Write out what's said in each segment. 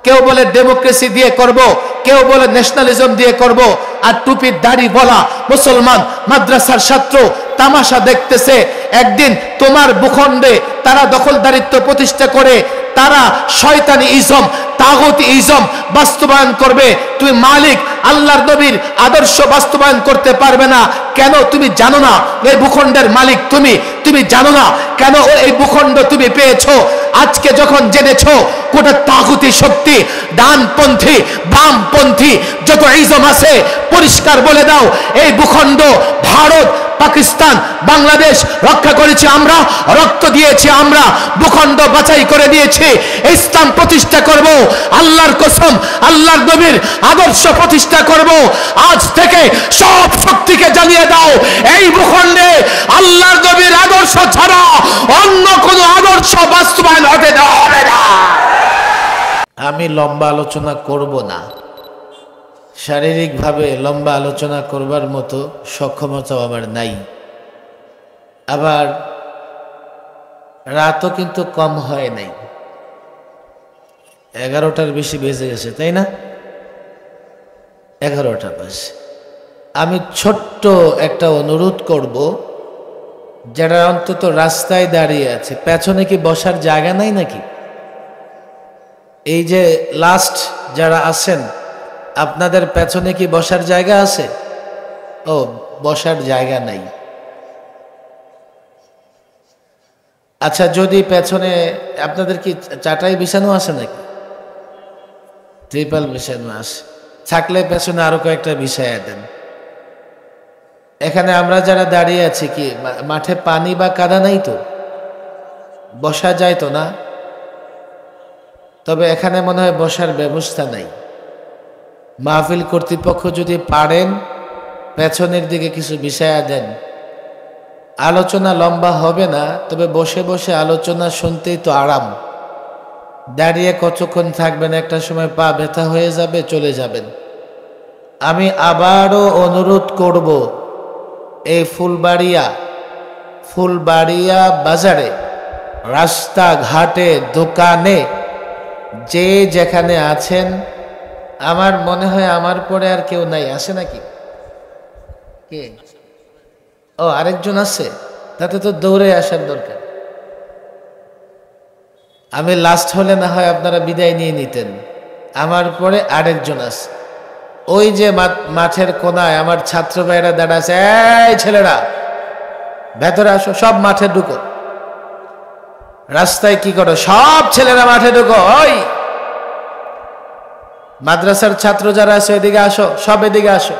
কেউ বলে ডেমোক্রেসি দিয়ে করব, কেউ বলে ন্যাশনালিজম দিয়ে করব। আর টুপির দাড়ি বলা মুসলমান মাদ্রাসার ছাত্র তামাশা দেখতেছে। একদিন তোমার ভূখণ্ডে তারা দখলদারিত্ব প্রতিষ্ঠা করে তারা শয়তানি ইজম, তাগুতি ইজম বাস্তবায়ন করবে। তুমি মালিক আল্লাহর নবীর আদর্শ বাস্তবায়ন করতে পারবে না। কেন? তুমি জানো না এই ভূখণ্ডের মালিক তুমি। তুমি জানো না কেন এই ভূখণ্ড তুমি পেয়েছো। আজকে যখন জেনেছো কোটা তাগুতি শক্তি, ডানপন্থী বামপন্থী যত ইজম আছে, পরিষ্কার বলে দাও এই ভূখণ্ড ভারত, পাকিস্তান, বাংলাদেশ রক্ষা করেছি আমরা, রক্ত দিয়েছি আমরা, ভূখণ্ড বাছাই করে দিয়েছি। ইসলাম প্রতিষ্ঠা করব, আল্লাহর কসম আল্লাহর নবীর আদর্শ প্রতিষ্ঠা করব। আজ থেকে সব শক্তিকে জানিয়ে দাও এই ভূখণ্ডে আল্লাহর নবীর আদর্শ ছাড়া অন্য কোনো আদর্শ বাস্তবায়ন হতে দেওয়া হবে না। আমি লম্বা আলোচনা করব না, শারীরিকভাবে লম্বা আলোচনা করবার মতো সক্ষমতাও আমার নাই। আবার রাতও কিন্তু কম হয় নাই, 11টার বেশি বেজে গেছে, তাই না? 11টা বাজে। আমি ছোট্ট একটা অনুরোধ করব, যারা অন্তত রাস্তায় দাঁড়িয়ে আছে, পেছনে কি বসার জায়গা নাই নাকি? এই যে লাস্ট যারা আছেন, আপনাদের পেছনে কি বসার জায়গা আছে? ও, বসার জায়গা নাই। আচ্ছা, যদি পেছনে আপনাদের কি চাটাই বিছানো আছে নাকি? ট্রিপল বিছানো আছে, থাকলে পেছনে আরো কয়েকটা বিছাইয়া দেন। এখানে আমরা যারা দাঁড়িয়ে আছি কি মাঠে পানি বা কাদা নাই তো? বসা যায় তো না? তবে এখানে মনে হয় বসার ব্যবস্থা নাই। মাহফিল কর্তৃপক্ষ যদি পারেন পেছনের দিকে কিছু বিছায়া দেন। আলোচনা লম্বা হবে না, তবে বসে বসে আলোচনা শুনতেই তো আরাম। দাঁড়িয়ে কতক্ষণ থাকবেন, একটা সময় পা ব্যথা হয়ে যাবে, চলে যাবেন। আমি আবারও অনুরোধ করব, এই ফুলবাড়িয়া বাজারে, রাস্তাঘাটে, দোকানে, যে যেখানে আছেন, আমার মনে হয় আমার পরে আর কেউ নাই, আছে নাকি? কে? ও, আরেকজন আছে, তাতে তো দৌড়ে আসার দরকার। আমি লাস্ট হলে না হয় আপনারা বিদায় নিয়ে নিতেন। আমার পরে আরেকজন আছে, ওই যে মাঠের কোনায় আমার ছাত্র ভাইরা দাঁড়া আছে। এই ছেলেরা ভেতরে আসো, সব মাঠে ঢুকো। রাস্তায় কি করো? সব ছেলেরা মাঠে ঢুকো। ওই মাদ্রাসার ছাত্র যারা আছে এদিকে আসো, সব এদিকে আসো।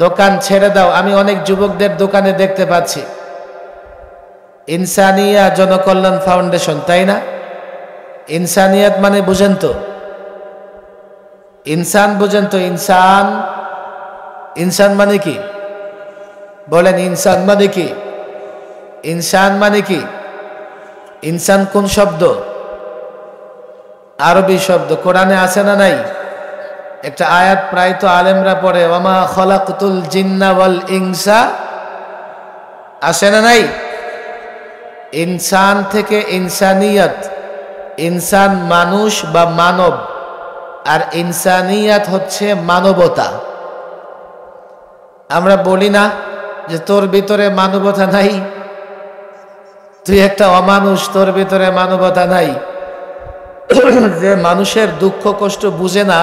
দোকান ছেড়ে দাও। আমি অনেক যুবকদের দোকানে দেখতে পাচ্ছি। ইনসানিয়া জনকল্যাণ ফাউন্ডেশন, তাই না? ইনসানিয়াত মানে বুঝেন তো? ইনসান বুঝেন তো? ইনসান, ইনসান মানে কি বলেন? ইনসান মানে কি? ইনসান মানে কি? ইনসান কোন শব্দ? আরবি শব্দ। কোরআনে আছে না নাই? একটা আয়াত প্রায় তো আলেমরা পড়ে, ওয়ামা খলাকতুল জিন্না ওয়াল ইনসা, আছে না নাই? ইনসান থেকে ইনসানিয়াত, ইনসান মানুষ বা মানব, আর ইনসানিয়াত হচ্ছে মানবতা। আমরা বলি না যে তোর ভিতরে মানবতা নাই, তুই একটা অমানুষ, তোর ভিতরে মানবতা নাই। যে মানুষের দুঃখ কষ্ট বুঝে না,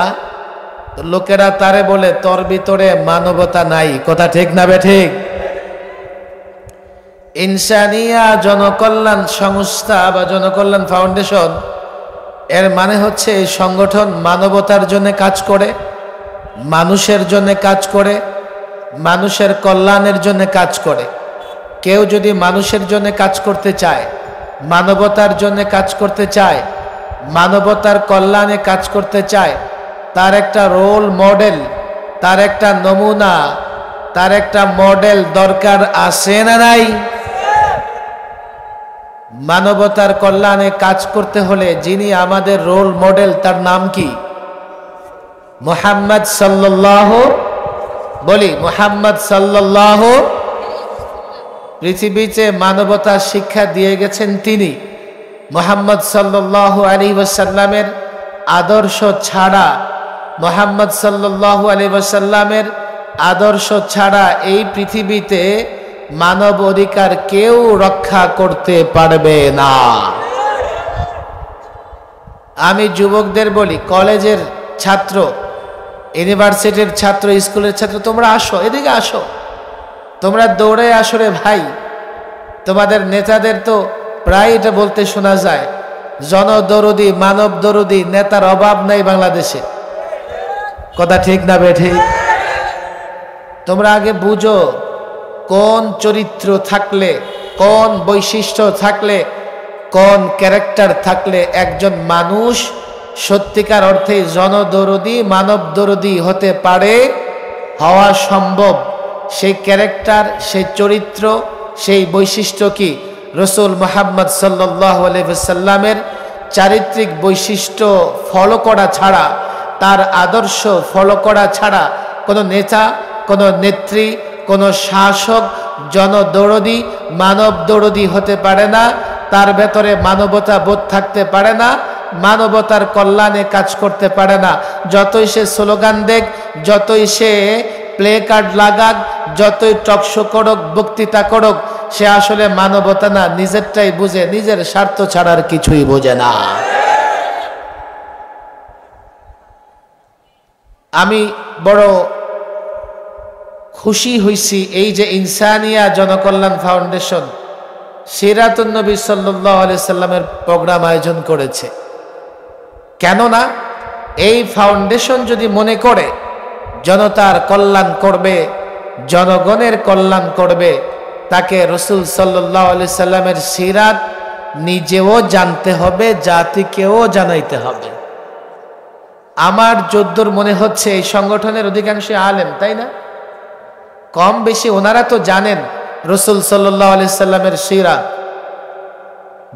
লোকেরা তারে বলে তোর ভিতরে মানবতা নাই। কথা ঠিক না বে ঠিক? ইনসানিয়া জনকল্যাণ সংস্থা বা জনকল্যাণ ফাউন্ডেশন, এর মানে হচ্ছে এই সংগঠন মানবতার জন্য কাজ করে, মানুষের জন্য কাজ করে, মানুষের কল্যাণের জন্য কাজ করে। কেউ যদি মানুষের জন্য কাজ করতে চায়, মানবতার জন্য কাজ করতে চায়, মানবতার কল্যাণে কাজ করতে চায়, তার একটা রোল মডেল, তার একটা নমুনা, তার একটা মডেল দরকার আছে না নাই? মানবতার কল্যাণে কাজ করতে হলে যিনি আমাদের রোল মডেল, তার নাম কি? মুহাম্মদ সাল্লাল্লাহু, বলি মুহাম্মদ সাল্লাল্লাহু। পৃথিবীতে মানবতার শিক্ষা দিয়ে গেছেন তিনি। মুহাম্মদ সাল্লাল্লাহু আলাইহি ওয়াসাল্লামের আদর্শ ছাড়া, মুহাম্মদ সাল্লাল্লাহু আলাইহি ওয়াসাল্লামের আদর্শ ছাড়া এই পৃথিবীতে মানব অধিকার কেউ রক্ষা করতে পারবে না। আমি যুবকদের বলি, কলেজের ছাত্র, ইউনিভার্সিটির ছাত্র, স্কুলের ছাত্র, তোমরা আসো, এদিকে আসো, তোমরা দৌড়ে আসো রে ভাই। তোমাদের নেতাদের তো প্রায় এটা বলতে শোনা যায়, জনদরদি, মানব দরদি নেতার অভাব নাই বাংলাদেশে। কথা ঠিক না বেঠিক? তোমরা আগে বুঝো কোন চরিত্র থাকলে, কোন বৈশিষ্ট্য থাকলে, কোন ক্যারেক্টার থাকলে একজন মানুষ সত্যিকার অর্থে জনদরদি, মানব দরদি হতে পারে, হওয়া সম্ভব। সেই ক্যারেক্টার, সেই চরিত্র, সেই বৈশিষ্ট্য কি? রসুল মুহাম্মদ সাল্লাল্লাহু আলাইহি ওয়াসাল্লামের চারিত্রিক বৈশিষ্ট্য ফলো করা ছাড়া, তার আদর্শ ফলো করা ছাড়া কোনো নেতা, কোনো নেত্রী, কোনো শাসক জনদরদি, মানব দরদি হতে পারে না। তার ভেতরে মানবতা বোধ থাকতে পারে না, মানবতার কল্যাণে কাজ করতে পারে না। যতই সে স্লোগান দেখ, যতই সে প্লে কার্ড লাগাক, যতই টকশো করুক, বক্তৃতা করুক, সে আসলে মানবতা না, নিজেরটাই বুঝে, নিজের স্বার্থ ছাড়ার কিছুই বোঝে না। আমি বড় খুশি হইছি এই যে ইনসানিয়া জনকল্যাণ ফাউন্ডেশন সিরাতুন নবী সাল্লাল্লাহু আলাইহি সাল্লামের প্রোগ্রাম আয়োজন করেছে। কেননা এই ফাউন্ডেশন যদি মনে করে জনতার কল্যাণ করবে, জনগণের কল্যাণ করবে, তাকে রসুল সাল্লাল্লাহু আলাইহি সাল্লামের সিরাত নিজেও জানতে হবে, জাতিকেও জানাইতে হবে। আমার যদ্দূর মনে হচ্ছে এই সংগঠনের অধিকাংশ আলেম, তাই না? কম বেশি ওনারা তো জানেন রসুল সাল্লাল্লাহু আলাইহি সাল্লামের সিরাত,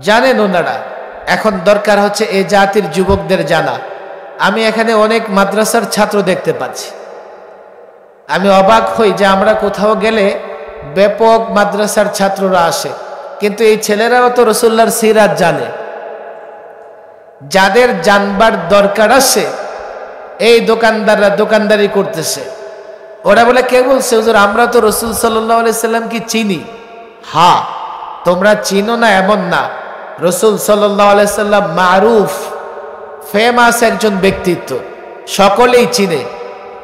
জানেন ওনারা। এখন দরকার হচ্ছে এই জাতির যুবকদের জানা। আমি এখানে অনেক মাদ্রাসার ছাত্র দেখতে পাচ্ছি। আমি অবাক হই যে আমরা কোথাও গেলে ব্যাপক মাদ্রাসার ছাত্ররা আসে, কিন্তু এই ছেলেরাও তো রসুল্লাহর সিরাত জানে। যাদের জানবার দরকার আছে এই দোকানদাররা দোকানদারি করতেছে। ওরা বলে, কে বলছে হুজুর আমরা তো রসুল সাল্লাল্লাহু আলাইহি সাল্লাম কি চিনি? হ্যাঁ, তোমরা চিনো না এমন না। রসুল সাল্লাল্লাহু আলাইহি সাল্লাম মারুফ, ফেমাস একজন ব্যক্তিত্ব, সকলেই চিনে,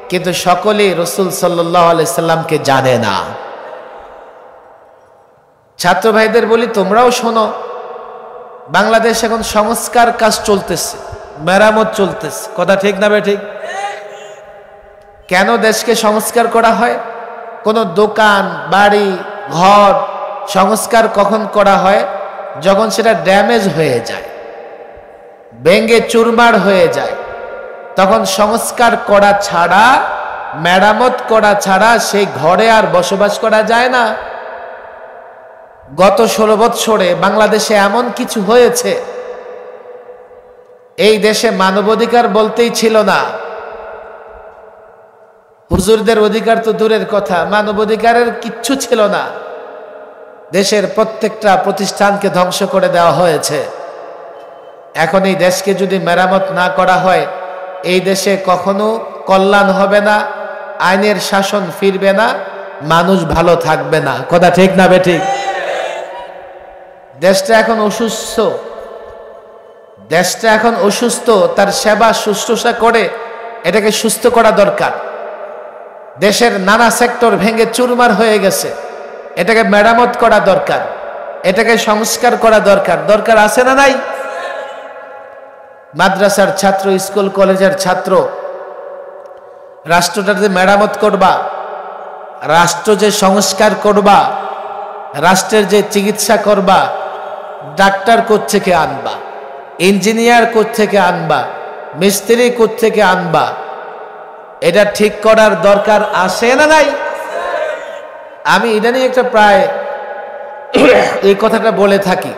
কিন্তু সকলেই রসুল সাল্লাল্লাহু আলাইহি সাল্লামকে জানে না। ছাত্র ভাইদের বলি, তোমরাও শোনো, বাংলাদেশ এখন সংস্কার কাজ চলতেছে, মেরামত চলতেছে। কথা ঠিক না বে ঠিক? কেন দেশকে সংস্কার করা হয়? কোনো দোকান, বাড়ি, ঘর সংস্কার কখন করা হয়? যখন সেটা ড্যামেজ হয়ে যায়, ভেঙে চুরমার হয়ে যায়, তখন সংস্কার করা ছাড়া, মেরামত করা ছাড়া সেই ঘরে আর বসবাস করা যায় না। গত 16 বৎসরে বাংলাদেশে এমন কিছু হয়েছে, এই দেশে মানবাধিকার বলতেই ছিল না। হুজুরদের অধিকার তো দূরের কথা, মানবাধিকারের কিচ্ছু ছিল না। দেশের প্রত্যেকটা প্রতিষ্ঠানকে ধ্বংস করে দেওয়া হয়েছে। এখন এই দেশকে যদি মেরামত না করা হয়, এই দেশে কখনো কল্যাণ হবে না, আইনের শাসন ফিরবে না, মানুষ ভালো থাকবে না। কথা ঠিক না বে ঠিক? দেশটা এখন অসুস্থ, দেশটা এখন অসুস্থ। তার সেবা শুশ্রূষা করে এটাকে সুস্থ করা দরকার। দেশের নানা সেক্টর ভেঙে চুরমার হয়ে গেছে, এটাকে মেরামত করা দরকার, এটাকে সংস্কার করা দরকার। দরকার আছে না নাই? মাদ্রাসার ছাত্র, স্কুল কলেজের ছাত্র, রাষ্ট্রটা যে মেরামত করবা, রাষ্ট্র যে সংস্কার করবা, রাষ্ট্রের যে চিকিৎসা করবা, ডাক্তার কোত্থেকে আনবা, ইঞ্জিনিয়ার কোত্থেকে আনবা, মিস্ত্রি কোত্থেকে আনবা, এটা ঠিক করার দরকার আছে না নাই? আমি এটা নিয়ে একটা প্রায় এই কথাটা বলে থাকি।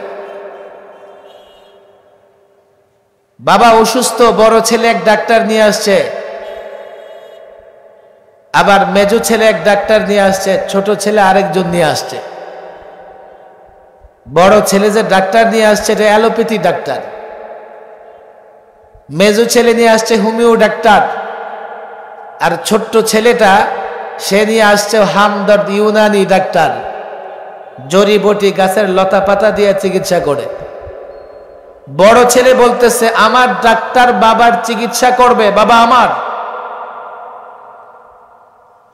বাবা অসুস্থ, বড় ছেলে এক ডাক্তার নিয়ে আসছে, আবার মেজো ছেলে এক ডাক্তার নিয়ে আসছে, ছোট ছেলে আরেকজন নিয়ে আসছে। বড় ছেলে যে ডাক্তার নিয়ে আসছে এটা অ্যালোপ্যাথি ডাক্তার, মেজো ছেলে নিয়ে আসছে হোমিও ডাক্তার, আর ছোট্ট ছেলেটা সে নিয়ে আসছে হামদর্দ ইউনানি ডাক্তার, জড়িবটি গাছের লতা পাতা দিয়ে চিকিৎসা করে। বড় ছেলে বলতেছে আমার ডাক্তার বাবার চিকিৎসা করবে, বাবা আমার,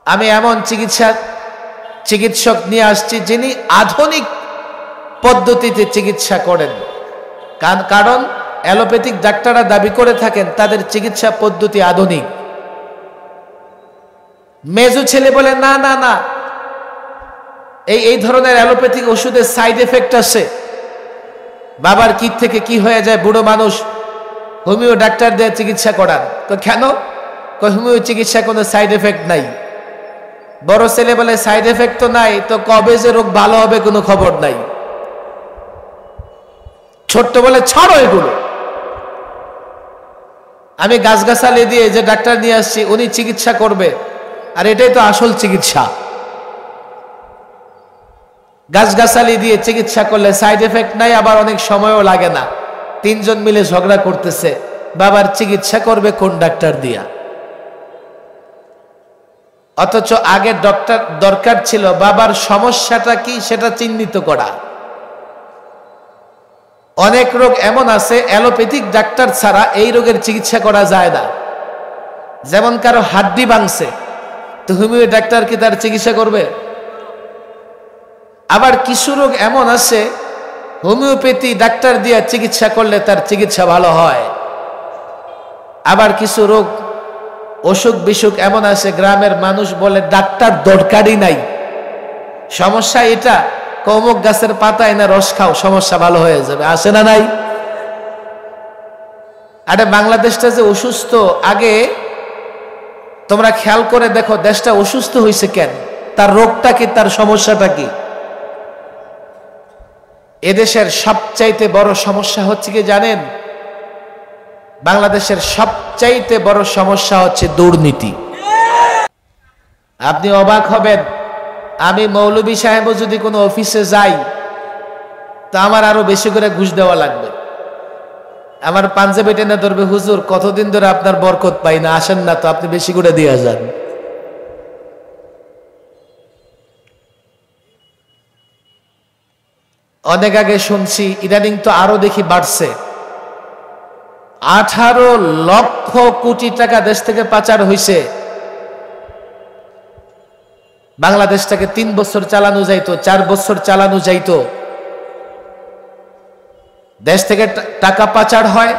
আমি এমন চিকিৎসক নিয়ে আসছি যিনি আধুনিক পদ্ধতিতে চিকিৎসা করেন। কারণ অ্যালোপ্যাথিক ডাক্তাররা দাবি করে থাকেন তাদের চিকিৎসা পদ্ধতি আধুনিক। মেজো ছেলে বলে না না না, এই ধরনের অ্যালোপ্যাথিক ওষুধের সাইড এফেক্ট আছে, বাবার কি থেকে কি হয়ে যায়, বুড়ো মানুষ, হোমিও ডাক্তার দিয়ে চিকিৎসা করান। তো কেন? হোমিও চিকিৎসা কোনো সাইড এফেক্ট নাই। বড় ছেলে বলে সাইড এফেক্ট তো নাই, তো কবে যে রোগ ভালো হবে কোনো খবর নাই। ছোট্ট বলে ছাড়ো এগুলো, আমি গাছগাছালি দিয়ে যে ডাক্তার নিয়ে আসছি উনি চিকিৎসা করবে, আর এটাই তো আসল চিকিৎসা। গাছগাছালি দিয়ে চিকিৎসা করলে সাইড এফেক্ট নাই, আবার অনেক সময়ও লাগে না। তিনজন মিলে ঝগড়া করতেছে বাবার চিকিৎসা করবে কোন ডাক্তার দিয়া। অথচ আগে ডক্টর দরকার ছিল বাবার সমস্যাটা কি সেটা চিহ্নিত করা। অনেক রোগ এমন আছে অ্যালোপ্যাথিক ডাক্তার ছাড়া এই রোগের চিকিৎসা করা যায় না। যেমন কারো হাড্ডি ভাঙছে, তো হোমিও ডাক্তার কি তার চিকিৎসা করবে? আবার কিছু রোগ এমন আছে হোমিওপ্যাথি ডাক্তার দিয়ে চিকিৎসা করলে তার চিকিৎসা ভালো হয়। আবার কিছু রোগ অসুখ বিসুখ এমন আছে গ্রামের মানুষ বলে ডাক্তার দরকারই নাই, সমস্যা এটা, অমুক গাছের পাতায় না রস খাও, সমস্যা ভালো হয়ে যাবে। আসে না নাই? আরে বাংলাদেশটা যে অসুস্থ, আগে তোমরা খেয়াল করে দেখো দেশটা অসুস্থ হয়েছে কেন, তার রোগটা কি, তার সমস্যাটা কি? এদেশের সবচাইতে বড় সমস্যা হচ্ছে কি জানেন? বাংলাদেশের সবচাইতে বড় সমস্যা হচ্ছে দুর্নীতি। আপনি অবাক হবেন, আমি মৌলভী সাহেবও যদি কোনো অফিসে যাই তা আমার আরো বেশি করে ঘুষ দেওয়া লাগবে। আমার পাঞ্জাবি টেনে ধরবে, হুজুর কতদিন ধরে আপনার বরকত পাই না, আসেন না তো, আপনি বেশি করে দিয়ে যান। অনেক আগে শুনছি, ইদানিং তো আরো দেখি বাড়ছে, 18 লক্ষ কোটি টাকা দেশ থেকে পাচার হইছে। বাংলাদেশটাকে 3 বছর চালানো যাইতো, 4 বছর চালানো যাইতো। দেশ থেকে টাকা পাচার হয়,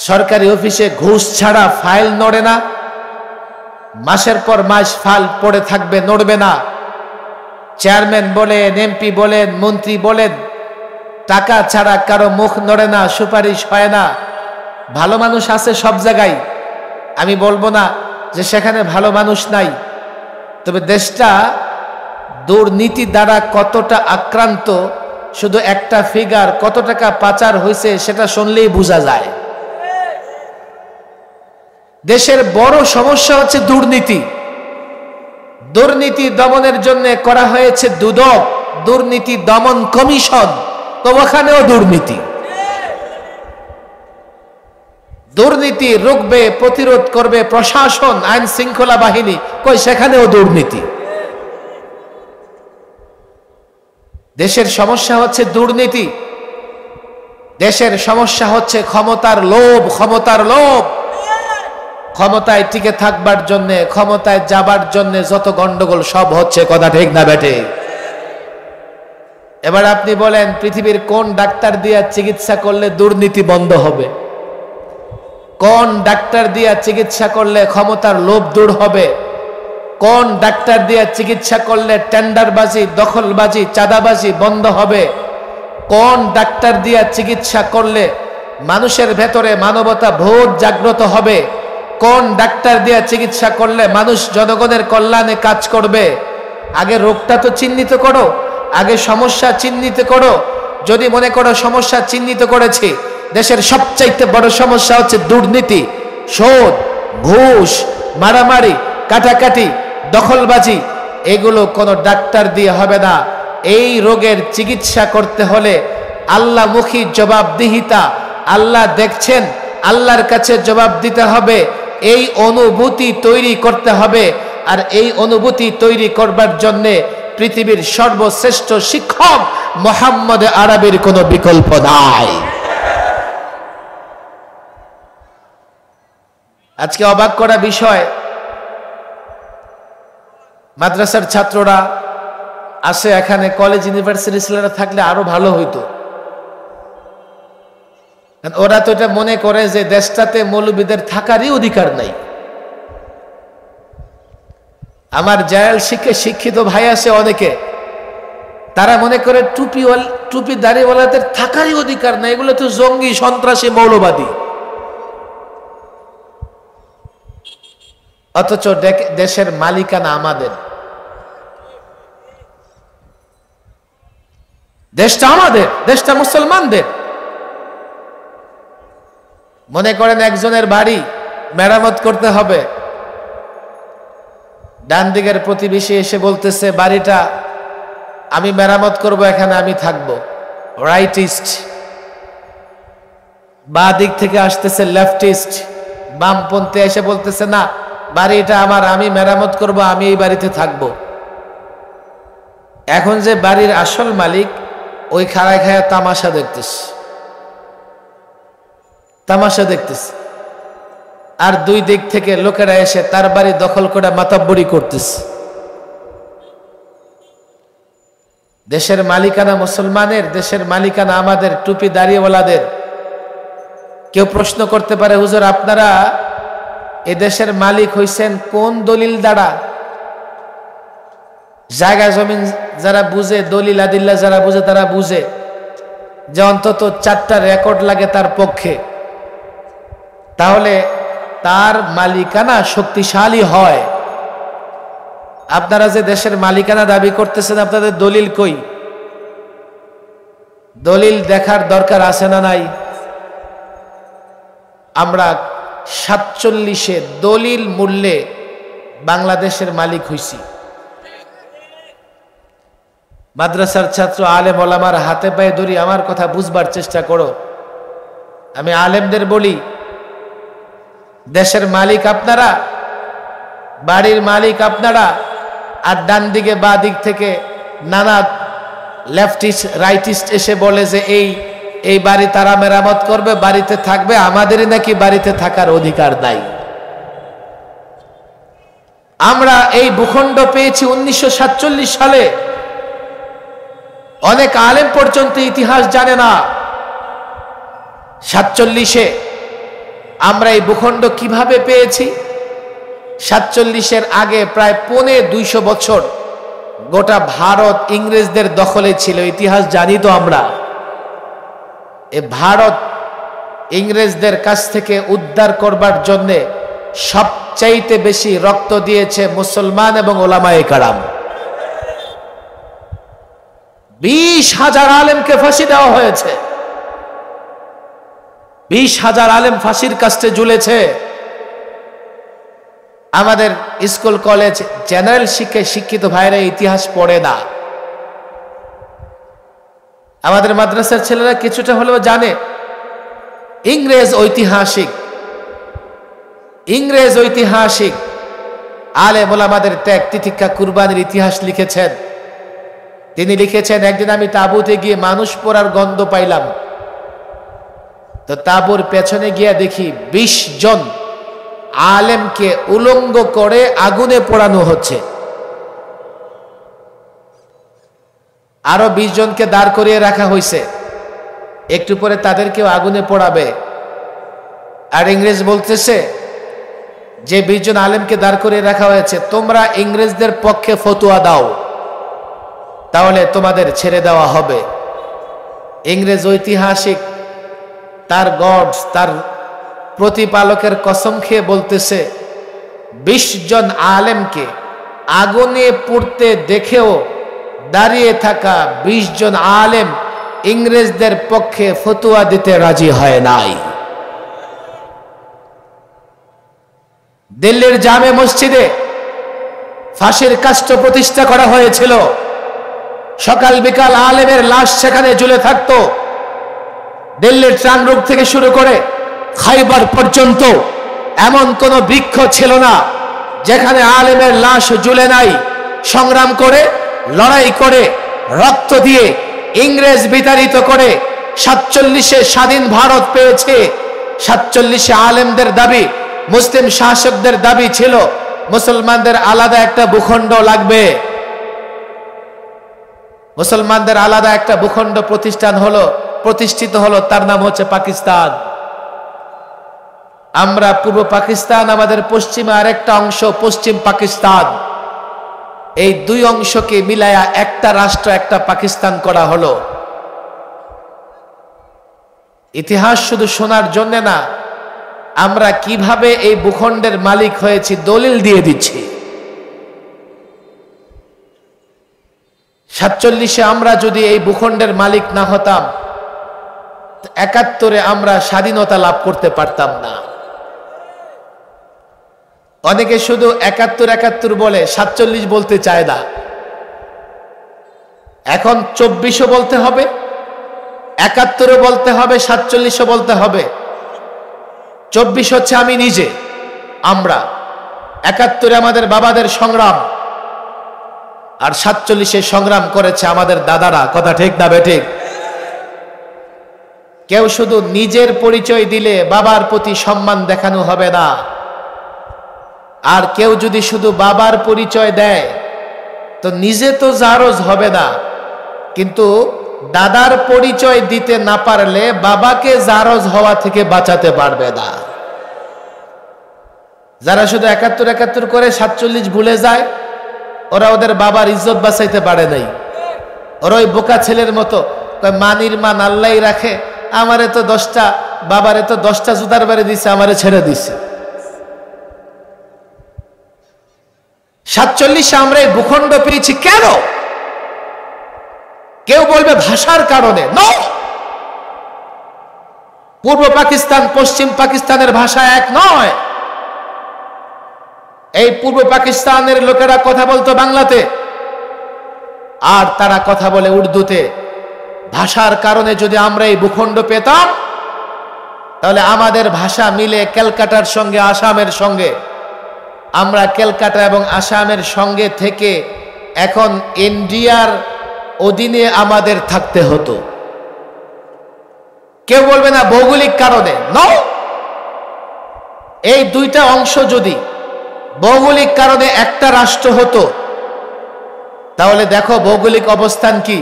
সরকারি অফিসে ঘুষ ছাড়া ফাইল নড়ে না, মাসের পর মাস ফাইল পড়ে থাকবে, নড়বে না। চেয়ারম্যান বলেন, এমপি বলেন, মন্ত্রী বলেন, টাকা ছাড়া কারো মুখ নড়ে না, সুপারিশ হয় না। ভালো মানুষ আছে সব জায়গায়, আমি বলবো না যে সেখানে ভালো মানুষ নাই, তবে দেশটা দুর্নীতি দ্বারা কতটা আক্রান্ত, শুধু একটা ফিগার কত টাকা পাচার হয়েছে সেটা শুনলেই বোঝা যায়। দেশের বড় সমস্যা হচ্ছে দুর্নীতি। দুর্নীতি দমনের জন্য করা হয়েছে দুদক, দুর্নীতি দমন কমিশন, তো ওখানেও দুর্নীতি। দুর্নীতি রুখবে, প্রতিরোধ করবে প্রশাসন, আইন শৃঙ্খলা বাহিনী, কই সেখানেও দুর্নীতি। দেশের সমস্যা হচ্ছে দুর্নীতি, দেশের সমস্যা হচ্ছে ক্ষমতার লোভ, ক্ষমতার লোভ। ক্ষমতায় টিকে থাকবার জন্য, ক্ষমতায় যাবার জন্য যত গন্ডগোল সব হচ্ছে, কথা ঠিক না বেটে? এবার আপনি বলেন পৃথিবীর কোন ডাক্তার দিয়া চিকিৎসা করলে দুর্নীতি বন্ধ হবে? কোন ডাক্তার দিয়া চিকিৎসা করলে ক্ষমতার লোভ দূর হবে? কোন ডাক্তার দিয়া চিকিৎসা করলে টেন্ডারবাজি, দখলবাজি, চাঁদাবাজি বন্ধ হবে? কোন ডাক্তার দিয়া চিকিৎসা করলে মানুষের ভেতরে মানবতা বোধ জাগ্রত হবে? কোন ডাক্তার দিয়া চিকিৎসা করলে মানুষ জনগণের কল্যাণে কাজ করবে? আগে রোগটা তো চিহ্নিত করো, আগে সমস্যা চিহ্নিত করো। যদি মনে করো সমস্যা চিহ্নিত করেছি, দেশের সবচাইতে বড় সমস্যা হচ্ছে দুর্নীতি, সুদ, ঘুষ, মারামারি, কাটাকাটি, দখলবাজি, এগুলো কোনো ডাক্তার দিয়ে হবে না। এই রোগের চিকিৎসা করতে হলে আল্লাহমুখী জবাবদিহিতা। আল্লাহ দেখছেন আল্লাহর কাছে জবাব দিতে হবে। এই অনুভূতি তৈরি করতে হবে, আর এই অনুভূতি তৈরি করবার জন্যে পৃথিবীর সর্বশ্রেষ্ঠ শিক্ষক মুহাম্মদ আরবির কোনো বিকল্প নাই। আজকে অবাক করা বিষয়, মাদ্রাসার ছাত্ররা আসে এখানে, কলেজ ইউনিভার্সিটি ছেলেরা থাকলে আরো ভালো হইতো। ওরা তো এটা মনে করে যে দেশটাতে মৌলবীদের থাকারই অধিকার নাই। আমার জেনারেল শিক্ষিত ভাই আছে অনেকে, তারা মনে করে টুপি দাড়িওয়ালাদের থাকারই অধিকার নাই, এগুলো তো জঙ্গি, সন্ত্রাসী, মৌলবাদী। অথচ দেশের মালিকানা আমাদের, দেশটা আমাদের, দেশটা মুসলমানদের। মনে করেন একজনের বাড়ি মেরামত করতে হবে, ডান দিকের প্রতিবেশী এসে বলতেছে বাড়িটা আমি মেরামত করব, এখানে আমি থাকবো, রাইটিস্ট। বাঁ দিক থেকে আসতেছে লেফটিস্ট, বামপন্থী এসে বলতেছে না বাড়িটা আমার, আমি মেরামত করব, আমি এই বাড়িতে থাকব। এখন যে বাড়ির আসল মালিক ওই খাড়ায় খায়া তামাশা দেখতেছে, তামাশা দেখতেছে, আর দুই দিক থেকে লোকেরা এসে তার বাড়ি দখল করে মাতাব্বরি করতেছে। দেশের মালিকানা মুসলমানের, দেশের মালিকানা আমাদের, টুপি দাড়িওয়ালাদের। কেউ প্রশ্ন করতে পারে হুজুর আপনারা এ দেশের মালিক হইছেন কোন দলিল দ্বারা? জায়গা জমিন যারা বুঝে, দলিল আদিল্লা যারা বুঝে তারা বুঝে যে অন্তত 4টা রেকর্ড লাগে তার পক্ষে, তাহলে তার মালিকানা শক্তিশালী হয়। আপনারা যে দেশের মালিকানা দাবি করতেছেন, আপনাদের দলিল কই? দলিল দেখার দরকার আছে না নাই? আমরা 47-এ দলিল মূল্যে বাংলাদেশের মালিক হইছি। মাদ্রাসার ছাত্র আলেম ওলামার হাতে পায়ে ধরি, আমার কথা বুঝবার চেষ্টা করো। আমি আলেমদের বলি দেশের মালিক আপনারা, বাড়ির মালিক আপনারা, আর ডান দিকে বা দিক থেকে নানা লেফটিস্ট রাইটিস্ট এসে বলে যে এই বাড়ি তারা মেরামত করবে, বাড়িতে থাকবে, আমাদেরই নাকি বাড়িতে থাকার অধিকার নাই। আমরা এই ভূখণ্ড পেয়েছি 1947 সালে। অনেক আলেম পর্যন্ত ইতিহাস জানে না 47-এ আমরা এই ভূখণ্ড কিভাবে পেয়েছি। 47-এর আগে প্রায় 250 বছর গোটা ভারত ইংরেজদের দখলে ছিল। ইতিহাস জানি তো আমরা। এ ভারত ইংরেজদের কাছ থেকে উদ্ধার করবার জন্য সবচাইতে বেশি রক্ত দিয়েছে মুসলমান এবং ওলামায়ে কেরাম। 20,000 আলেমকে ফাঁসি দেওয়া হয়েছে, 20,000 আলেম ফাঁসির কাস্টে ঝুলেছে। আমাদের স্কুল কলেজ জেনারেল শিক্ষিত ভাইরা ইতিহাস পড়ে না। আমাদের মাদ্রাসার ছেলেরা কিছুটা হলেও জানে ইংরেজ ঐতিহাসিক আলেম ওলামাদের ত্যাগ তিতিক্ষা কুরবানির ইতিহাস লিখেছেন। তিনি লিখেছেন একদিন আমি তাঁবুতে গিয়ে মানুষ পোড়ার গন্ধ পাইলাম, তো তাঁবুর পেছনে গিয়ে দেখি 20 জন আলেমকে উলঙ্গ করে আগুনে পোড়ানো হচ্ছে। আরো 20 জনকে দাঁড় করিয়ে রাখা হয়েছে, একটু পরে তাদেরকেও আগুনে পোড়াবে। আর ইংরেজ বলতেছে যে 20 জন আলেমকে দাঁড় করিয়ে রাখা হয়েছে, তোমরা ইংরেজদের পক্ষে ফতোয়া দাও, তাহলে তোমাদের ছেড়ে দেওয়া হবে। ইংরেজ ঐতিহাসিক তার গডস, তার প্রতিপালকের কসম খেয়ে বলতেছে 20 জন আলেমকে আগুনে পুড়তে দেখেও দাঁড়িয়ে থাকা 20 জন আলেম ইংরেজদের পক্ষে ফতোয়া দিতে রাজি হয় নাই। দিল্লির জামে মসজিদে ফাঁসির কাষ্ঠ প্রতিষ্ঠা করা হয়েছিল। সকাল বিকাল আলেমের লাশ সেখানে ঝুলে থাকতো। দিল্লির ট্রাং রোড থেকে শুরু করে খাইবার পর্যন্ত এমন কোন বৃক্ষ ছিল না যেখানে আলেমের লাশ ঝুলে নাই। সংগ্রাম করে, লড়াই করে, রক্ত দিয়ে, ইংরেজ বিতাড়িত করে 47-এ স্বাধীন ভারত পেয়েছে। 47-এ আলেমদের দাবি, মুসলিম শাসকদের দাবি ছিল মুসলমানদের আলাদা একটা ভূখণ্ড লাগবে। মুসলমানদের আলাদা একটা ভূখণ্ড প্রতিষ্ঠিত হলো, তার নাম হচ্ছে পাকিস্তান। আমরা পূর্ব পাকিস্তান, আমাদের পশ্চিমে আরেকটা অংশ পশ্চিম পাকিস্তান, এই দুই অংশকে মিলায়া একটা রাষ্ট্র, একটা পাকিস্তান করা হলো। ইতিহাস শুধু শোনার জন্য না, আমরা কিভাবে এই ভূখণ্ডের মালিক হয়েছি দলিল দিয়ে দিচ্ছি। 47-এ আমরা যদি এই ভূখণ্ডের মালিক না হতাম, 71-এ আমরা স্বাধীনতা লাভ করতে পারতাম না। অনেকে শুধু 71 বলে, 47 বলতে চায় না। এখন 24ও বলতে হবে, 71ও বলতে হবে, 47ও বলতে হবে। 24 হচ্ছে আমি নিজে, আমরা। 71-এ আমাদের বাবাদের সংগ্রাম, আর 47-এ সংগ্রাম করেছে আমাদের দাদারা। কথা ঠিক না বেঠিক? কেউ শুধু নিজের পরিচয় দিলে বাবার প্রতি সম্মান দেখানো হবে না, আর কেউ যদি শুধু বাবার পরিচয় দেয় তো নিজে তো জারজ হবে না, কিন্তু দাদার পরিচয় দিতে না পারলে বাবাকে জারজ হওয়া থেকে বাঁচাতে পারবে না। যারা শুধু 71 করে 47 ভুলে যায়, ওরা ওদের বাবার ইজ্জত বাঁচাইতে পারে নাই। ওরা ওই বোকা ছেলের মতো, মানির মান আল্লাহ রাখে, আমারে তো 10টা, বাবারে তো 10টা জুতার বাড়ি দিছে, আমারে ছেড়ে দিছে। 47-এ আমরা এই ভূখণ্ড পেয়েছি কেন? কেউ বলবে ভাষার কারণে। নো, পূর্ব পাকিস্তান পশ্চিম পাকিস্তানের ভাষা এক নয়। এই পূর্ব পাকিস্তানের লোকেরা কথা বলতো বাংলাতে, আর তারা কথা বলে উর্দুতে। ভাষার কারণে যদি আমরা এই ভূখণ্ড পেতাম, তাহলে আমাদের ভাষা মিলে ক্যালকাটার সঙ্গে আসামের সঙ্গে, আমরা ক্যালকাটা এবং আসামের সঙ্গে থেকে এখন ইন্ডিয়ার অধীনে আমাদের থাকতে হতো। কেউ বলবে না ভৌগোলিক কারণে। নো, এই দুইটা অংশ যদি ভৌগোলিক কারণে একটা রাষ্ট্র হতো, তাহলে দেখো ভৌগোলিক অবস্থান কি।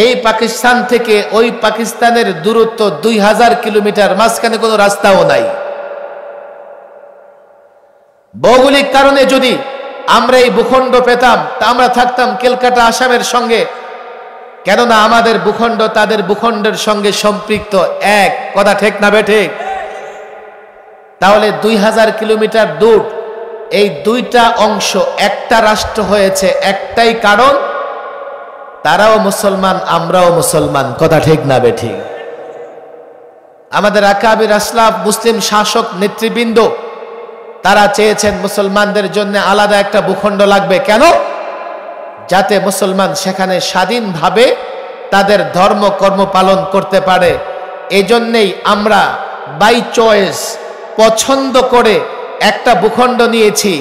এই পাকিস্তান থেকে ওই পাকিস্তানের দূরত্ব 2000 কিলোমিটার, মাঝখানে কোনো রাস্তাও নাই। ভৌগোলিক কারণে যদি আমরা এই ভূখণ্ড পেতাম, তা আমরা থাকতাম ক্যালকাটা আসামের সঙ্গে, কেননা আমাদের ভূখণ্ড তাদের ভূখণ্ডের সঙ্গে সম্পৃক্ত এক। কথা ঠিক না বেঠিক? তাহলে 2000 কিলোমিটার দূর, এই দুইটা অংশ একটা রাষ্ট্র হয়েছে একটাই কারণ, তারাও মুসলমান, আমরাও মুসলমান। কথা ঠিক না বেঠিক? আমাদের আকাবির আসলাফ, মুসলিম শাসক নেতৃবৃন্দ, তারা চেয়েছেন মুসলমানদের জন্য আলাদা একটা ভূখণ্ড লাগবে। কেন? যাতে মুসলমান সেখানে স্বাধীনভাবে তাদের ধর্ম কর্ম পালন করতে পারে। এই জন্যেই আমরা বাই চয়েস, পছন্দ করে একটা ভূখণ্ড নিয়েছি।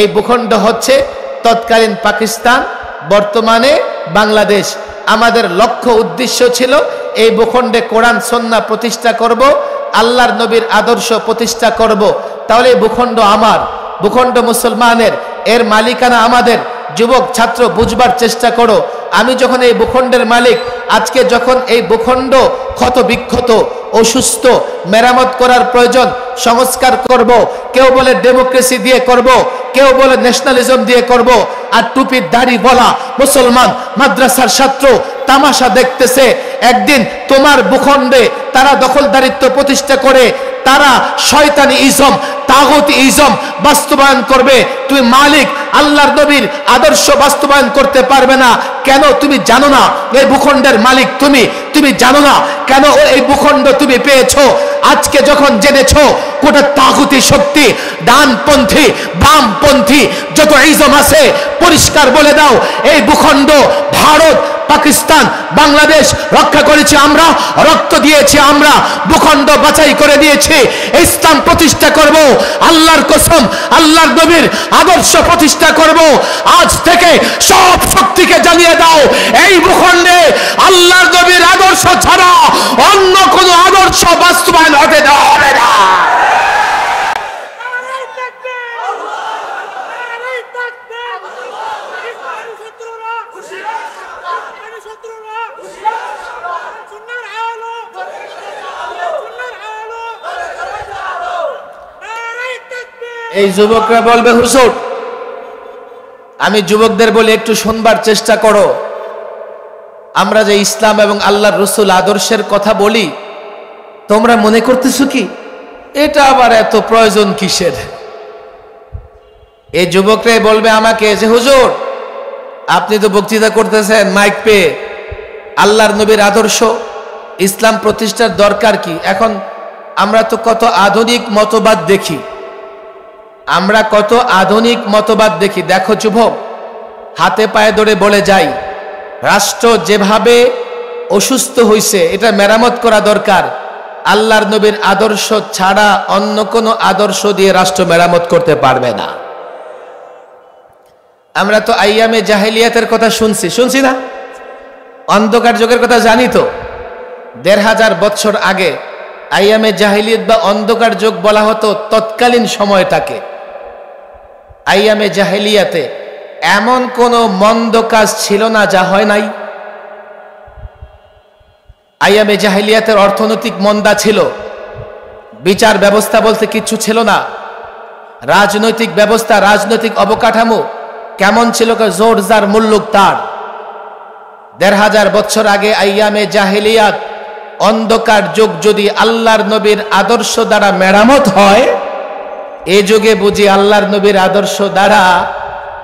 এই ভূখণ্ড হচ্ছে তৎকালীন পাকিস্তান, বর্তমানে বাংলাদেশ। আমাদের লক্ষ্য উদ্দেশ্য ছিল এই ভূখণ্ডে কোরআন সুন্নাহ প্রতিষ্ঠা করব, আল্লাহর নবীর আদর্শ প্রতিষ্ঠা করব। তাহলে এই ভূখণ্ড আমার, ভূখণ্ড মুসলমানের, এর মালিকানা আমাদের। যুবক ছাত্র বুঝবার চেষ্টা করো, আমি যখন এই ভূখণ্ডের মালিক, আজকে যখন এই ভূখণ্ড ক্ষত বিক্ষত, অসুস্থ, মেরামত করার প্রয়োজন, সংস্কার করব। কেউ বলে ডেমোক্রেসি দিয়ে করব, কেউ বলে ন্যাশনালিজম দিয়ে করব। আর টুপির দাড়ি বলা মুসলমান মাদ্রাসার ছাত্র তামাশা দেখতেছে। একদিন তোমার ভূখণ্ডে তারা দখলদারিত্ব প্রতিষ্ঠা করে, তারা শয়তানি ইজম, তাগুতি ইজম বাস্তবায়ন করবে। তুমি মালিক, আল্লাহর নবীর আদর্শ বাস্তবায়ন করতে পারবে না। কেন? তুমি জানো না এই ভূখণ্ডের মালিক তুমি। তুমি জানো না কেন এই ভূখণ্ড তুমি পেয়েছো। আজকে যখন জেনেছো কোটা তাগুতি শক্তি, ডানপন্থী, বামপন্থী যত ইজম আছে, পরিষ্কার বলে দাও এই ভূখণ্ড ভারত পাকিস্তান, বাংলাদেশ রক্ষা করেছি আমরা, রক্ত দিয়েছি আমরা, ভূখণ্ড বাছাই করে দিয়েছি। ইসলাম প্রতিষ্ঠা করব, আল্লাহর কসম, আল্লাহর নবীর আদর্শ প্রতিষ্ঠা করব। আজ থেকে সব শক্তিকে জানিয়ে দাও, এই ভূখণ্ডে আল্লাহর নবীর আদর্শ ছাড়া অন্য কোন আদর্শ বাস্তবায়ন হতে দেওয়া হবে না। এই যুবকরা বলবে, হুজুর আমি যুবকদের বলি একটু শুনবার চেষ্টা করো, আমরা যে ইসলাম এবং আল্লাহর রাসূল আদর্শের কথা বলি, তোমরা মনে করতেছো কি এটা আবার এত প্রয়োজন কিসের? এই যুবকরাই বলবে আমাকে যে হুজুর আপনি তো বক্তৃতা করতেছেন মাইক পেয়ে, আল্লাহর নবীর আদর্শ ইসলাম প্রতিষ্ঠার দরকার কি? এখন আমরা তো কত আধুনিক মতবাদ দেখি, আমরা কত আধুনিক মতবাদ দেখি। দেখো যুবক, হাতে পায়ে ধরে বলে যাই, রাষ্ট্র যেভাবে অসুস্থ হয়েছে এটা মেরামত করা দরকার। আল্লাহর নবীর আদর্শ ছাড়া অন্য কোনো আদর্শ দিয়ে রাষ্ট্র মেরামত করতে পারবে না। আমরা তো আইয়ামে জাহেলিয়াতের কথা শুনছি না? অন্ধকার যুগের কথা জানি তো। ১৫০০ বছর আগে আইয়ামে জাহেলিয়াত বা অন্ধকার যুগ বলা হতো তৎকালীন সময়টাকে। আইয়ামে জাহেলিয়াতে এমন কোন মন্দ কাজ ছিল না যা হয় নাই। আইয়ামে জাহেলিয়াতের অর্থনৈতিক মন্দা ছিল, বিচার ব্যবস্থা বলতে কিচ্ছু ছিল না, রাজনৈতিক ব্যবস্থা, রাজনৈতিক অবকাঠামো কেমন ছিল, জোর যার মুল্লুক তার। ১৫০০ বছর আগে আইয়ামে জাহেলিয়াত অন্ধকার যুগ যদি আল্লাহর নবীর আদর্শ দ্বারা মেরামত হয়, এই যুগে বুঝি আল্লাহর নবীর আদর্শ দ্বারা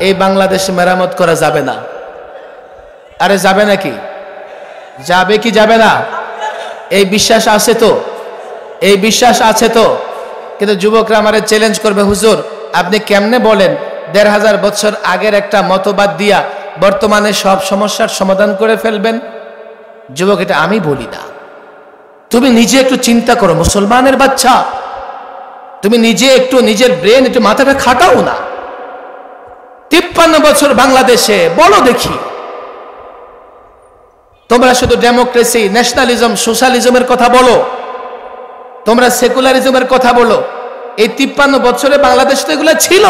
এই বাংলাদেশে মেরামত করা যাবে না। আরে যাবে নাকি? যাবে কি যাবে না? এই বিশ্বাস আছে তো? এই বিশ্বাস আছে তো? কিন্তু যুবকরা আমারে চ্যালেঞ্জ করবে, হুজুর আপনি কেমনে বলেন ১৫০০ বছর আগের একটা মতবাদ দিয়া বর্তমানে সব সমস্যার সমাধান করে ফেলবেন? যুবক, এটা আমি বলি না, তুমি নিজে একটু চিন্তা করো মুসলমানের বাচ্চা, তুমি নিজে একটু নিজের ব্রেন একটু মাথাটা খাটাও না। ৫৩ বছর বাংলাদেশে বলো দেখি, তোমরা শুধু ডেমোক্রেসি, ন্যাশনালিজম, সোশ্যালিজমের কথা বলো, তোমরা সেকুলারিজমের কথা বলো। এই ৫৩ বছরে বাংলাদেশ তো এগুলো ছিল।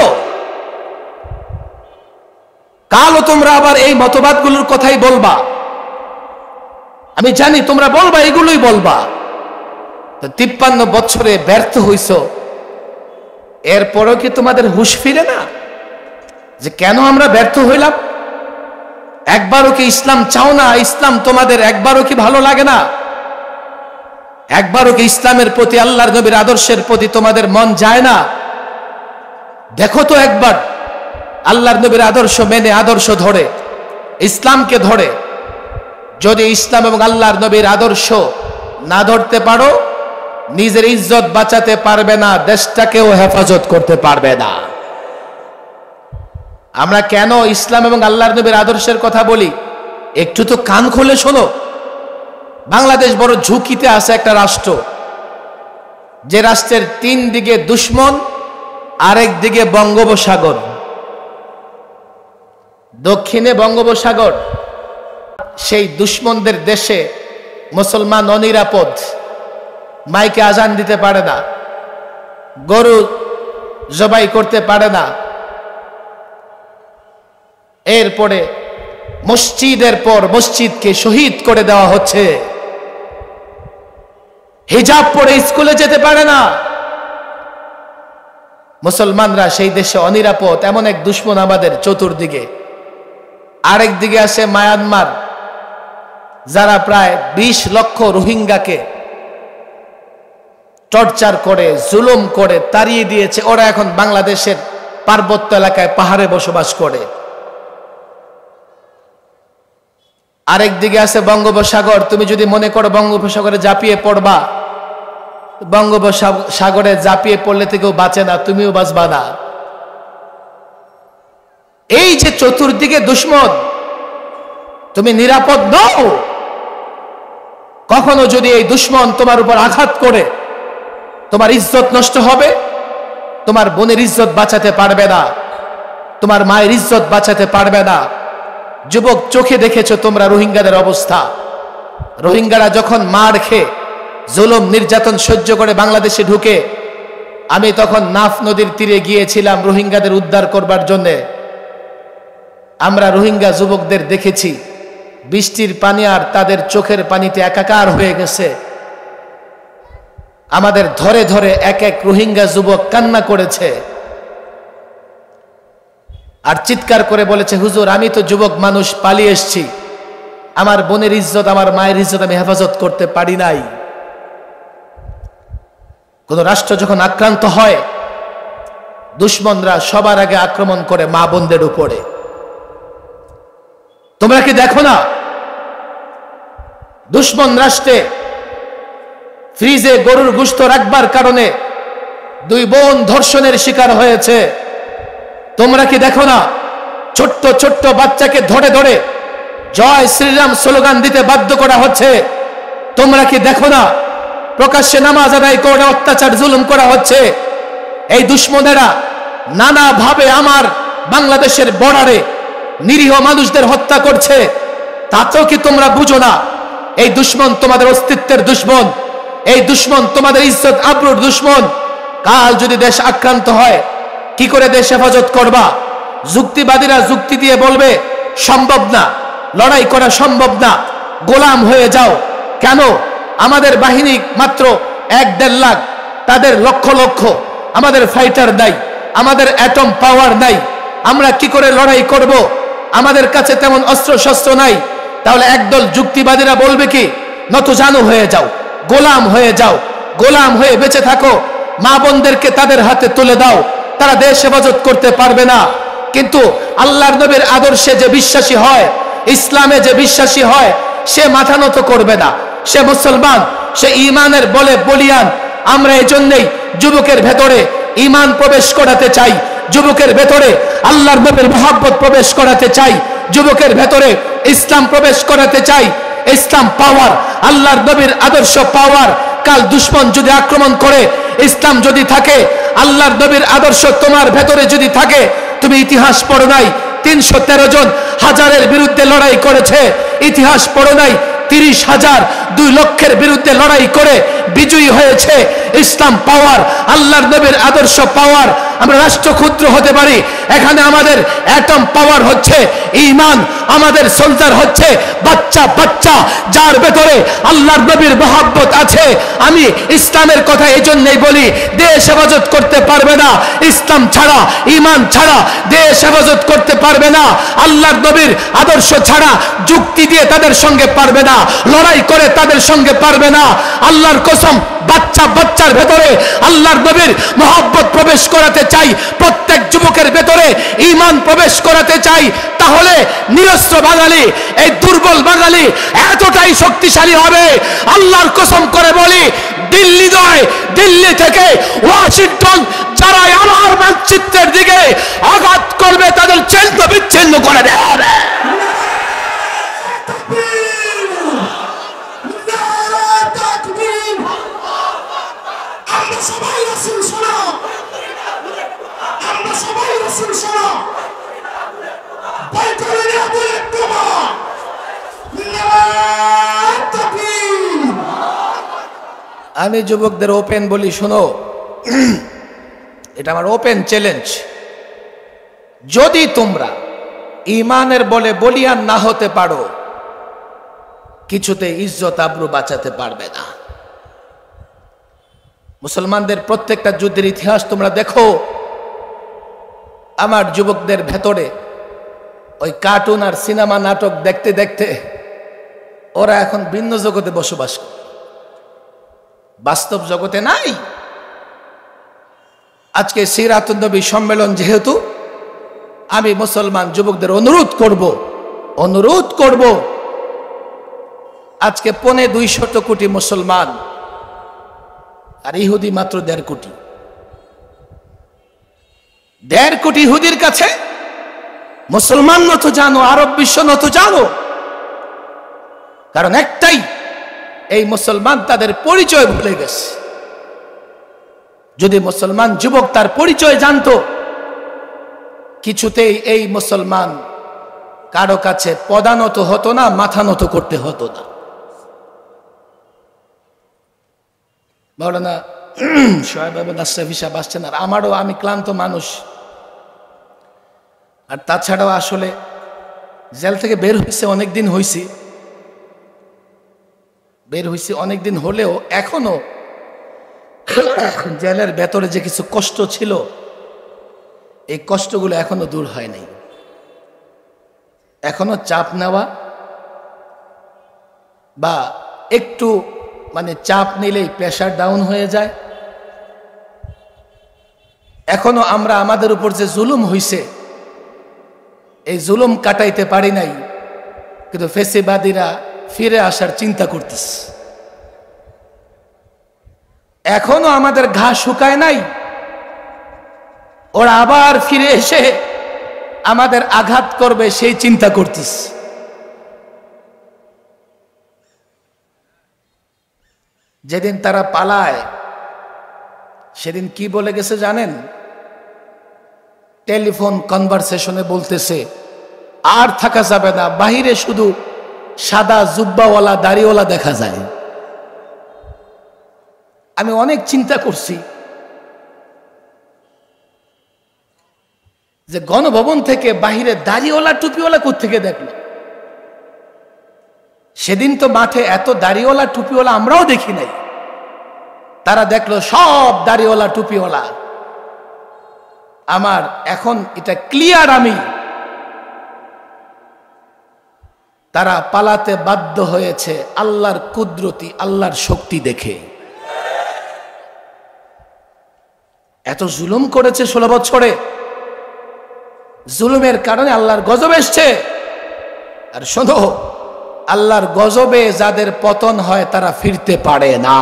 কালও তোমরা আবার এই মতবাদগুলোর কথাই বলবা, আমি জানি তোমরা বলবা, এগুলোই বলবা। তো ৫৩ বছরে ব্যর্থ হইছ, এরপরও কি তোমাদের হুঁশ ফিরে না যে কেন আমরা ব্যর্থ হইলাম? একবারও কি ইসলাম চাও না? ইসলাম তোমাদের একবারও কি ভালো লাগে না? একবারও কি ইসলামের প্রতি, আল্লাহর নবীর আদর্শের প্রতি তোমাদের মন যায় না? দেখো তো একবার, আল্লাহর নবীর আদর্শ মেনে, আদর্শ ধরে, ইসলামকে ধরে যদি ইসলাম এবং আল্লাহর নবীর আদর্শ না ধরতে পারো, নিজের ইজ্জত বাঁচাতে পারবে না, দেশটাকেও হেফাজত করতে পারবে না। আমরা কেন ইসলাম এবং আল্লাহর নবীর আদর্শের কথা বলি? একটু তো কান খুলে শোনো। বাংলাদেশ বড় ঝুঁকিতে আছে একটা রাষ্ট্র, যে রাষ্ট্রের ৩ দিকে দুশ্মন, আরেক দিকে বঙ্গোপসাগর। দক্ষিণে বঙ্গোপসাগর, সেই দুশ্মনদের দেশে মুসলমান অনিরাপদ, মাইকে আজান দিতে পারে না, গরু জবাই করতে পারে না। এরপরে মসজিদের পর মসজিদকে শহীদ করে দেওয়া হচ্ছে, হিজাব পরে স্কুলে যেতে পারে না। মুসলমানরা সেই দেশে অনিরাপদ, এমন এক দুশ্মন আমাদের চতুর্দিকে। আরেক দিকে আছে মায়ানমার, যারা প্রায় ২০ লক্ষ রোহিঙ্গাকে টর্চার করে, জুলুম করে তাড়িয়ে দিয়েছে। ওরা এখন বাংলাদেশের পার্বত্য এলাকায়, পাহাড়ে বসবাস করে। আরেক দিকে আছে বঙ্গোপসাগর। তুমি যদি মনে করো বঙ্গোপসাগরে ঝাঁপিয়ে পড়বা, বঙ্গোপসাগরে ঝাঁপিয়ে পড়লে থেকেও বাঁচে না, তুমিও বাঁচবা না। এই যে চতুর্দিকে দুশ্মন, তুমি নিরাপদ নও। কখনো যদি এই দুশমন তোমার উপর আঘাত করে, তোমার ইজ্জত নষ্ট হবে, তোমার বোনের ইজ্জত বাঁচাতে পারবে না, তোমার মায়ের ইজ্জত বাঁচাতে পারবে না। যুবক, চোখে দেখেছো তোমরা রোহিঙ্গাদের অবস্থা। রোহিঙ্গারা যখন মার খেয়ে জুলুম নির্যাতন সহ্য করে বাংলাদেশে ঢুকে, আমি তখন নাফ নদীর তীরে গিয়েছিলাম রোহিঙ্গাদের উদ্ধার করবার জন্যে। আমরা রোহিঙ্গা যুবকদের দেখেছি বৃষ্টির পানি আর তাদের চোখের পানিতে একাকার হয়ে গেছে। আমাদের ধরে ধরে এক এক রোহিঙ্গা যুবক কান্না করেছে আর চিৎকার করে বলেছে, হুজুর আমি তো যুবক মানুষ, পালিয়ে এসেছি, আমার বোনের ইজ্জত, আমার মায়ের ইজ্জত আমি হেফাজত করতে পারি নাই। কোন রাষ্ট্র যখন আক্রান্ত হয়, দুশমনরা সবার আগে আক্রমণ করে মা বোনদের উপরে। তোমরা কি দেখো না, দুশমন রাষ্ট্রে ফ্রিজে গরুর গোশত রাখবার কারণে 2 বোন ধর্ষণের শিকার হয়েছে? তোমরা কি দেখো না, ছোট্ট ছোট্ট বাচ্চাকে ধরে ধরে জয় শ্রীরাম স্লোগান দিতে বাধ্য করা হচ্ছে? তোমরা কি দেখো না, প্রকাশ্যে নামাজ আদায় করে অত্যাচার জুলুম করা হচ্ছে? এই দুশমনেরা নানাভাবে আমার বাংলাদেশের বর্ডারে নিরীহ মানুষদের হত্যা করছে। তাতেও কি তোমরা বুঝো না এই দুশমন তোমাদের অস্তিত্বের দুশমন, এই দুশমন তোমাদের ইজ্জত আবরুর দুশমন? কাল যদি দেশ আক্রান্ত হয়, কি করে দেশ হেফাজত করবা? যুক্তিবাদীরা যুক্তি দিয়ে বলবে সম্ভব না, লড়াই করা সম্ভব না, গোলাম হয়ে যাও। কেন? আমাদের বাহিনী মাত্র 1-1.5 লাখ, তাদের লক্ষ লক্ষ। আমাদের ফাইটার নাই, আমাদের অ্যাটম পাওয়ার নাই, আমরা কি করে লড়াই করব? আমাদের কাছে তেমন অস্ত্র শস্ত্র নাই। তাহলে একদল যুক্তিবাদীরা বলবে কি, নতজানু হয়ে যাও, গোলাম হয়ে যাও, গোলাম হয়ে বেঁচে থাকো, মা বোনদেরকে তাদের হাতে তুলে দাও, তারা দেশ হেফাজত করতে পারবে না। কিন্তু আল্লাহর নবীর আদর্শে যে বিশ্বাসী হয়, ইসলামে যে বিশ্বাসী হয়, সে মাথা নত করবে না, সে মুসলমান, সে ঈমানের বলে বলিয়ান। আমরা এজন্যই যুবকের ভেতরে ঈমান প্রবেশ করাতে চাই, যুবকের ভেতরে আল্লাহর নবীর মহব্বত প্রবেশ করাতে চাই, যুবকের ভেতরে ইসলাম প্রবেশ করাতে চাই। ইসলাম পাওয়ার, আল্লাহর নবীর আদর্শ পাওয়ার। কাল দুশমন যদি আক্রমণ করে, ইসলাম যদি থাকে, আল্লাহর নবীর আদর্শ তোমার ভেতরে যদি থাকে, তুমি ইতিহাস পড়ো নাই 313 জন হাজারের বিরুদ্ধে লড়াই করেছে? ইতিহাস পড়ো নাই 30,000 2 লক্ষের বিরুদ্ধে লড়াই করে বিজয়ী হয়েছে? ইসলাম পাওয়ার, আল্লাহর নবীর আদর্শ পাওয়ার। আমরা রাষ্ট্র ক্ষুদ্র হতে পারি, এখানে আমাদের অ্যাটম পাওয়ার হচ্ছে ঈমান, আমাদের সোলজার হচ্ছে বাচ্চা বাচ্চা, যার ভেতরে আল্লাহর নবীর মহব্বত আছে। আমি ইসলামের কথা এই জন্যই বলি, দেশ হেফাজত করতে পারবে না ইসলাম ছাড়া, ঈমান ছাড়া দেশ হেফাজত করতে পারবে না। আল্লাহর নবীর আদর্শ ছাড়া যুক্তি দিয়ে তাদের সঙ্গে পারবে না, লড়াই করে তাদের সঙ্গে পারবে না। আল্লাহর কসম, বাচ্চা বাচ্চার ভেতরে আল্লাহর নবীর মহব্বত প্রবেশ করাতে চাই, প্রত্যেক যুবকের ভেতরে ঈমান প্রবেশ করাতে চাই। তাহলে নিরস্ত্র বাঙালি, এই দুর্বল বাঙালি এতটাই শক্তিশালী হবে। আল্লাহর কসম করে বলি, দিল্লি নয়, দিল্লি থেকে ওয়াশিংটন যারা আমার মানচিত্রের দিকে আঘাত করবে, তাদের ছিন্ন বিচ্ছিন্ন করে দেওয়া হবে। আমি যুবকদের ওপেন বলি, শোনো, এটা আমার ওপেন চ্যালেঞ্জ। যদি তোমরা ঈমানের বলে বলিয়ান না হতে পারো, কিছুতে ইজ্জত আবরু বাঁচাতে পারবে না। মুসলমানদের প্রত্যেকটা যুদ্ধের ইতিহাস তোমরা দেখো, আমার যুবকদের ভেতরে ওই কার্টুন আর সিনেমা নাটক দেখতে দেখতে ওরা এখন ভিন্ন জগতে বসবাস করে, বাস্তব জগতে নাই। আজকে সিরাতুন নবী সম্মেলন যেহেতু, আমি মুসলমান যুবকদের অনুরোধ করব, আজকে 250 কোটি মুসলমান আর ইহুদি মাত্র 1.5 কোটি। 1.5 কোটি ইহুদির কাছে মুসলমান নত জানো, আরব বিশ্ব নত জানো, কারণ একটাই, এই মুসলমান তাদের পরিচয় ভুলে গেছে। যদি মুসলমান যুবক তার পরিচয় জানতো, কিছুতেই এই মুসলমান কারো কাছে পদানত হতো না, মাথা নত করতে হতো না। মাওলানা সোহেব আশরাফী সাহেব আসছেন, আর আমারও, আমি ক্লান্ত মানুষ। আর তাছাড়াও আসলে জেল থেকে বের হয়েছে অনেকদিন হয়েছি, অনেকদিন হলেও এখনো জেলের ভেতরে যে কিছু কষ্ট ছিল, এই কষ্টগুলো এখনো দূর হয় নাই। এখনো চাপ নেওয়া বা একটু চাপ নিলেই প্রেশার ডাউন হয়ে যায়। এখনো আমরা আমাদের উপর যে জুলুম হইছে, এই জুলুম কাটাইতে পারি নাই, কিন্তু ফেসিবাদীরা ফিরে আসার চিন্তা করতেছে। এখনো আমাদের ঘা শুকায় নাই, ওরা আবার ফিরে এসে আমাদের আঘাত করবে সেই চিন্তা করতেছে। যেদিন তারা পালায়, সেদিন কি বলে গেছে জানেন? টেলিফোন কনভারসেশনে বলতেছে, আর থাকা যাবে না, বাহিরে শুধু সাদা জুব্বাওয়ালা দাড়িওয়ালা দেখা যায়। আমি অনেক চিন্তা করছি যে গণভবন থেকে বাহিরে দাড়িওয়ালা টুপিওয়ালা কোত্থেকে দেখলো? সেদিন তো মাঠে এত দাড়িওয়ালা টুপিওয়ালা আমরাও দেখি নাই, তারা দেখলো সব দাড়িওয়ালা টুপিওয়ালা। আমার এখন এটা ক্লিয়ার, আমি তারা পালাতে বাধ্য হয়েছে আল্লাহর কুদরতি, আল্লাহর শক্তি দেখে। এত জুলুম করেছে 16 বছরে, জুলুমের কারণে আল্লাহর গজব এসছে। আর শোনো, আল্লাহর গজবে যাদের পতন হয় তারা ফিরতে পারে না,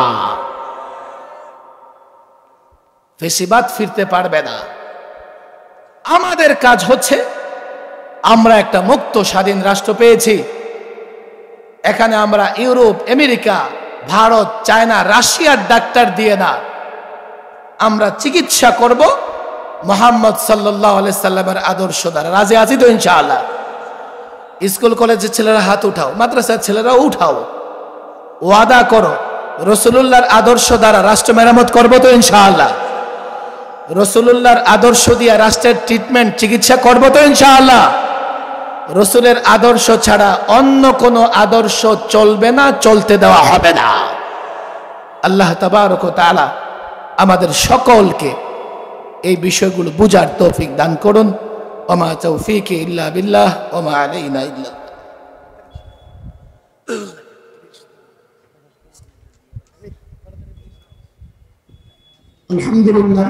ফেসিবাদ ফিরতে পারবে না। আমাদের কাজ হচ্ছে, আমরা একটা মুক্ত স্বাধীন রাষ্ট্র পেয়েছি, এখানে আমরা ইউরোপ, আমেরিকা, ভারত, চায়না, রাশিয়ার ডাক্তার দিয়ে না, আমরা চিকিৎসা করব মুহাম্মদ সাল্লাল্লাহু আলাইহি সাল্লামের আদর্শ দ্বারা। রাজি আছি তো ইনশাআল্লাহ? স্কুল কলেজের ছেলেরা হাত উঠাও, মাদ্রাসার ছেলেরা উঠাও, ওয়াদা করো রাসূলুল্লাহর আদর্শ দ্বারা রাষ্ট্র মেরামত করব তো ইনশাআল্লাহ? রাসূলুল্লাহর আদর্শ দিয়ে রাষ্ট্রের ট্রিটমেন্ট, চিকিৎসা করব তো ইনশাআল্লাহ? রাসূলের আদর্শ ছাড়া অন্য কোনো আদর্শ চলবে না, চলতে দেওয়া হবে না। আল্লাহ তাবারক ওয়া তাআলা আমাদের সকলকে এই বিষয়গুলো বুঝার তৌফিক দান করুন। ওমা তৌফিকি ইল্লা বিল্লাহ ওমা আলাইনা ইল্লা। আলহামদুলিল্লাহ।